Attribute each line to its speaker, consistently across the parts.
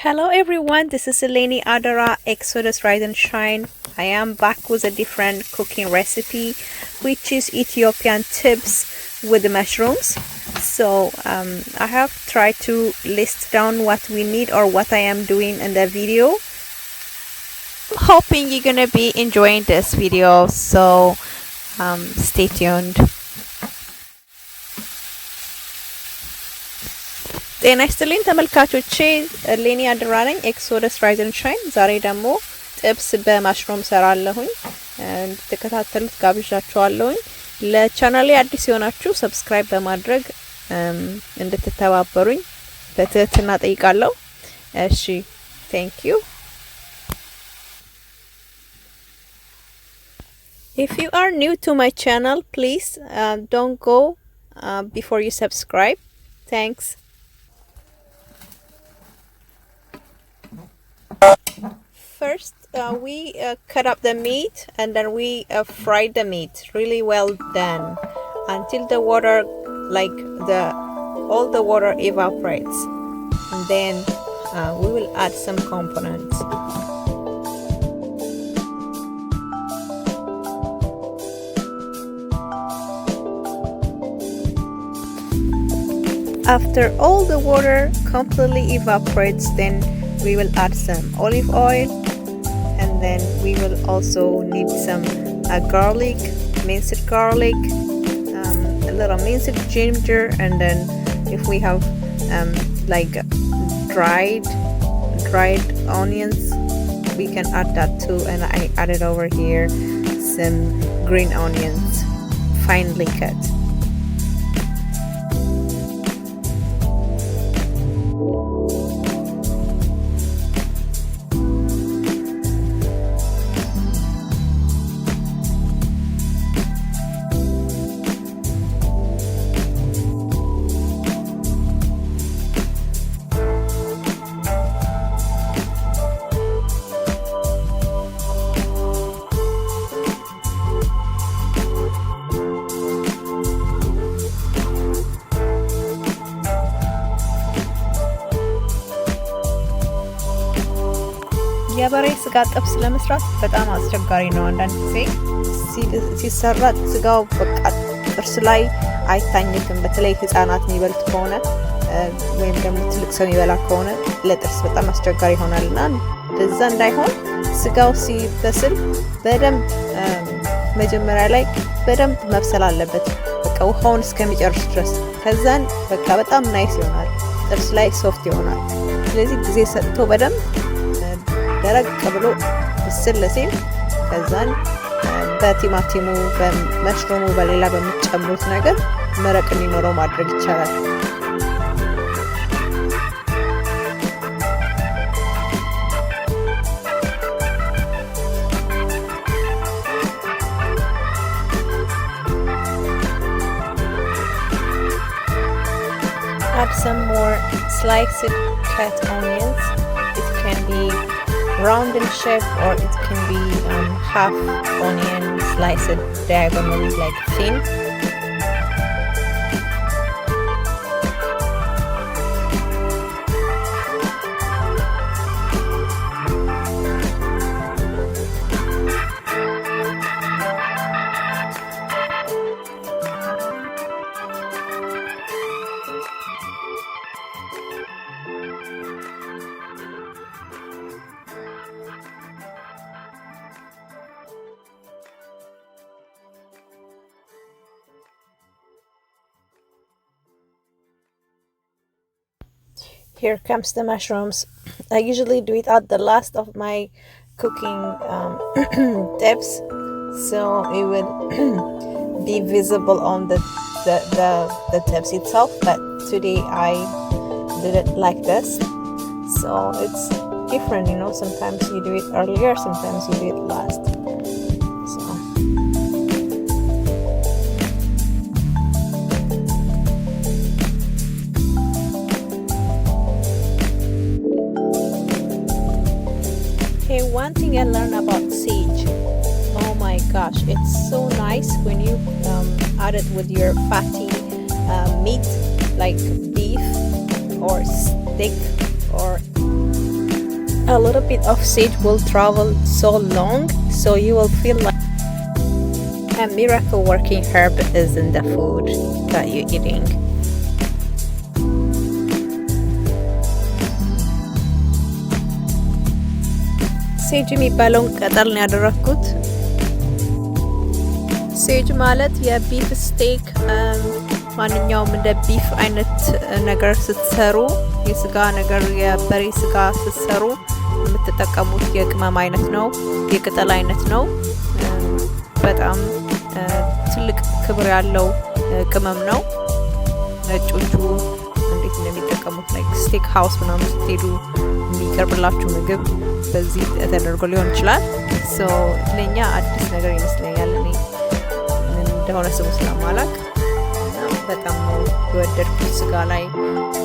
Speaker 1: Hello everyone, this is Eleni Adara, Exodus Rise and Shine. I am back with a different cooking recipe, which is Ethiopian tips with the mushrooms. So I have tried to list down what we need or what I am doing in the video. Hoping you're gonna be enjoying this video, so stay tuned. ጤና ይስጥልኝ ተመልካቾቼ፣ ሌኒ አድራ ነኝ። ኤክሶደስ ራይዝ ኤንድ ሻይን። ዛሬ ደግሞ ጥብስ በማሽሩም ሰራለሁኝ፣ እንድትከታተሉት ጋብዣችኋለሁኝ። ለቻናሌ አዲስ የሆናችሁ ሰብስክራይብ በማድረግ እንድትተባበሩኝ በትህትና ጠይቃለሁ። እሺ፣ thank you. If you are new to my channel, please don't go before you subscribe. Thanks. First, we cut up the meat and then we fry the meat really well done until the water, like all the water evaporates, and then we will add some components. After all the water completely evaporates, then we will add some olive oil, and then we will also need some garlic, minced garlic, a little minced ginger, and then if we have like dried onions, we can add that too. And I added over here some green onions, finely cut. የበሬ ስጋ ጥብስ ለመስራት በጣም አስቸጋሪ ነው። አንዳንድ ጊዜ ሲሰራ ስጋው በቃ ጥርስ ላይ አይታኝክም። በተለይ ህፃናት የሚበሉት ከሆነ ወይም ደግሞ ትልቅ ሰው የሚበላ ከሆነ ለጥርስ በጣም አስቸጋሪ ይሆናልና እንደዛ እንዳይሆን ስጋው ሲበስል በደንብ መጀመሪያ ላይ በደንብ መብሰል አለበት፣ በቃ ውሃውን እስከሚጨርስ ድረስ። ከዛን በቃ በጣም ናይስ ይሆናል፣ ጥርስ ላይ ሶፍት ይሆናል። ስለዚህ ጊዜ ሰጥቶ በደንብ ደረቅ ብሎ ብስል ሲል ከዛን በቲማቲሙ በመሽሩሙ በሌላ በሚጨምሩት ነገር መረቅ እንዲኖረው ማድረግ ይቻላል። Add some more sliced cut onions. It can be round in shape, or it can be half onion sliced diagonally, like thin. Here comes the mushrooms. I usually do it at the last of my cooking tips, so it will be visible on the tips itself. But today I did it like this, so it's different, you know. Sometimes you do it earlier, sometimes you do it last. One thing I learned about sage, oh my gosh, it's so nice when you add it with your fatty meat like beef or steak or a little bit of sage will travel so long, so you will feel like a miracle working herb is in the food that you're eating. ሴጅ የሚባለውን ቅጠል ነው ያደረኩት። ሴጅ ማለት የቢፍ ስቴክ ማንኛውም እንደ ቢፍ አይነት ነገር ስትሰሩ የስጋ ነገር የበሬ ስጋ ስትሰሩ የምትጠቀሙት የቅመም አይነት ነው፣ የቅጠል አይነት ነው። በጣም ትልቅ ክብር ያለው ቅመም ነው። ነጮቹ እንዴት እንደሚጠቀሙት ላይ ስቴክ ሃውስ ምናምን ስትሄዱ የሚቀርብላችሁ ምግብ በዚህ ተደርጎ ሊሆን ይችላል። ሶ ለኛ አዲስ ነገር ይመስለኛል እኔ እንደሆነ ስሙ ስለማላውቅ በጣም ነው የወደድኩት። ስጋ ላይ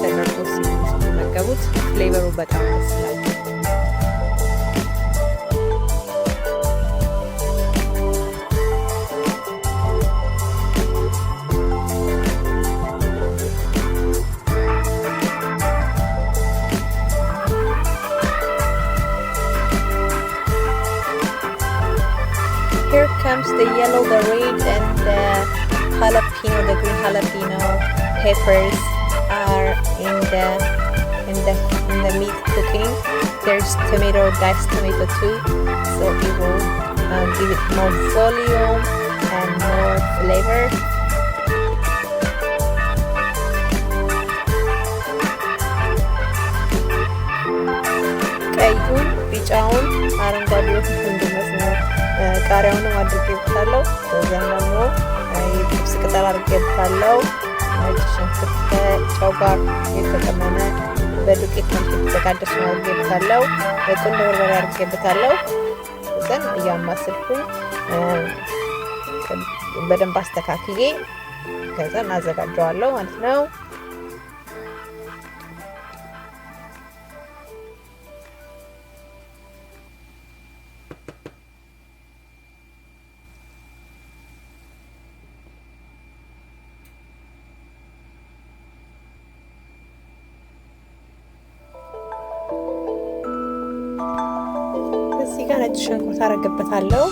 Speaker 1: ተደርጎ ሲመገቡት ፍሌቨሩ በጣም ደስ ይላል። Here comes the yellow, the red, and the jalapeno, the green jalapeno peppers are in the meat cooking. There's tomato, diced tomato too, so it will give it more volume and more flavor. ቀዩን፣ ቢጫውን፣ አረንጓዴውን እንድመስለው ቃሪያውንም አድርጌበታለሁ። ከዛም ደግሞ የጥብስ ቅጠል አድርጌበታለሁ። ነጭ ሽንኩርት ከጨው ጋር የተቀመመ በዱቄት መልክ የተዘጋጀ ነው አድርጌበታለሁ። ቁንዶ በርበሬ አድርጌበታለሁ። ከዛን እያማሰልኩኝ በደንብ አስተካክዬ ከዛን አዘጋጀዋለሁ ማለት ነው። እዚህ ጋር ነጭ ሽንኩርት አደርግበታለሁ።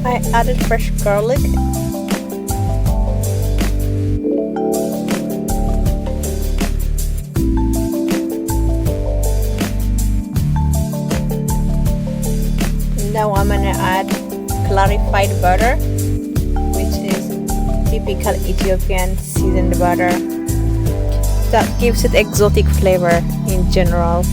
Speaker 1: I added fresh garlic. Now I'm gonna add clarified butter, which is typical Ethiopian seasoned butter that gives it exotic flavor in general.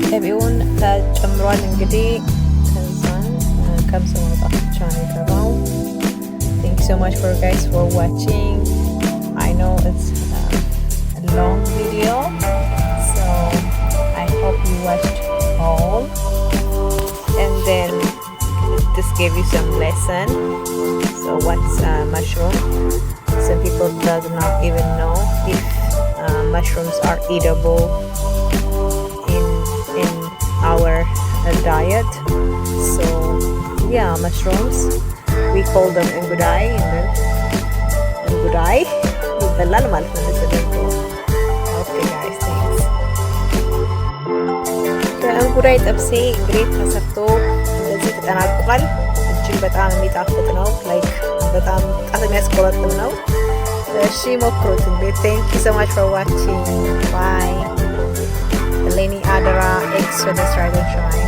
Speaker 1: ቅቤውን ተጨምሯል። እንግዲህ ከዛን ከምስ ማውጣት ብቻ ነው የቀረው። Thank you so much for guys for watching. I know it's long video, so I hope you watched all, and then this gave you some lesson. So what's mushroom? Some people does not even know if mushrooms are eatable in our diet. So yeah, mushrooms, we call them Enguday, and then Enguday ይበላል ማለት ነው። ከእንጉዳይ ጥብሴ ግሬት ተሰርቶ እንደዚህ ተጠናቋል። እጅግ በጣም የሚጣፍጥ ነው። ላይክ በጣም ጣት የሚያስቆረጥም ነው። እሺ ሞክሩት እንግዲህ። ቴንክ ዩ ሶ ማች ፎር ዋቺንግ ባይ። ሌኒ አደራ ኤክስ ወደ ስራይደር ሻይ